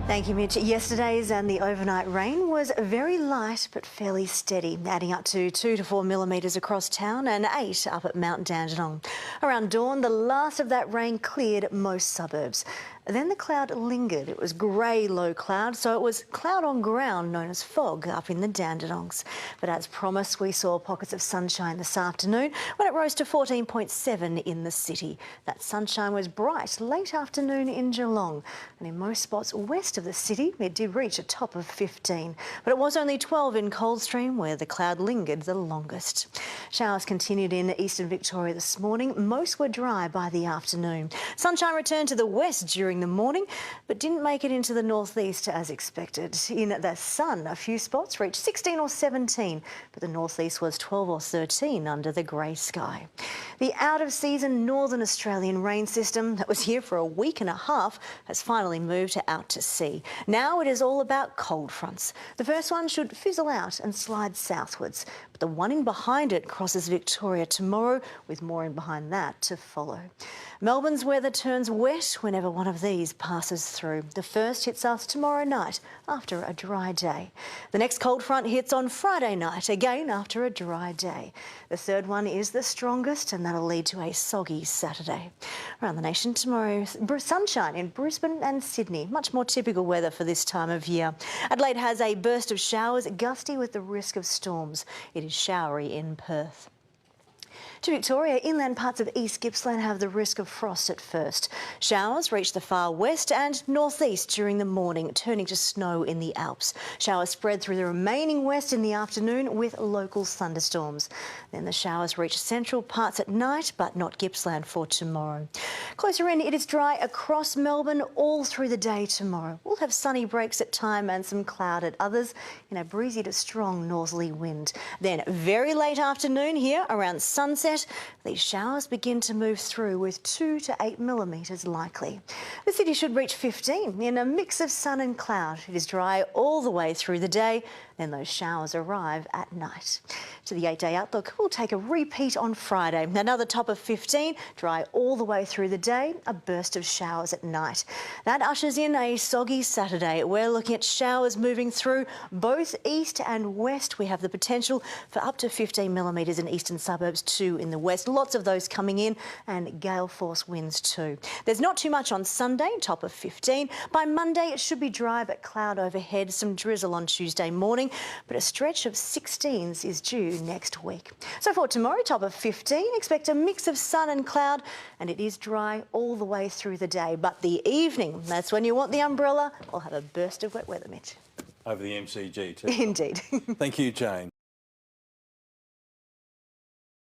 Thank you, Mitch. Yesterday's and the overnight rain was very light but fairly steady, adding up to 2 to 4 millimetres across town and 8 up at Mount Dandenong. Around dawn, the last of that rain cleared most suburbs. Then the cloud lingered. It was grey low cloud, so it was cloud on ground known as fog up in the Dandenongs. But as promised, we saw pockets of sunshine this afternoon when it rose to 14.7 in the city. That sunshine was bright late afternoon in Geelong, and in most spots west of the city it did reach a top of 15. But it was only 12 in Coldstream where the cloud lingered the longest. Showers continued in eastern Victoria this morning. Most were dry by the afternoon. Sunshine returned to the west during the morning, but didn't make it into the northeast as expected. In the sun, a few spots reached 16 or 17, but the northeast was 12 or 13 under the grey sky. The out-of-season northern Australian rain system that was here for a week and a half has finally moved out to sea. Now it is all about cold fronts. The first one should fizzle out and slide southwards, but the one in behind it crosses Victoria tomorrow, with more in behind that to follow. Melbourne's weather turns wet whenever one of these passes through. The first hits us tomorrow night after a dry day. The next cold front hits on Friday night, again after a dry day. The third one is the strongest, and that'll lead to a soggy Saturday. Around the nation tomorrow, sunshine in Brisbane and Sydney. Much more typical weather for this time of year. Adelaide has a burst of showers, gusty with the risk of storms. It is showery in Perth. To Victoria, inland parts of East Gippsland have the risk of frost at first. Showers reach the far west and northeast during the morning, turning to snow in the Alps. Showers spread through the remaining west in the afternoon with local thunderstorms. Then the showers reach central parts at night, but not Gippsland for tomorrow. Closer in, it is dry across Melbourne all through the day tomorrow. We'll have sunny breaks at time and some cloud at others in a breezy to strong northerly wind. Then very late afternoon here around sunset, these showers begin to move through with 2 to 8 millimetres likely. The city should reach 15 in a mix of sun and cloud. It is dry all the way through the day, then those showers arrive at night. To the 8-day outlook, we'll take a repeat on Friday. Another top of 15, dry all the way through the day, a burst of showers at night. That ushers in a soggy Saturday. We're looking at showers moving through both east and west. We have the potential for up to 15 millimetres in eastern suburbs, 2 in the west. Lots of those coming in, and gale force winds too. There's not too much on Sunday, top of 15. By Monday it should be dry but cloud overhead, some drizzle on Tuesday morning, but a stretch of 16s is due next week. So for tomorrow, top of 15, expect a mix of sun and cloud, and it is dry all the way through the day. But the evening, that's when you want the umbrella. We'll have a burst of wet weather, Mitch. Over the MCG too. Indeed. Thank you, Jane.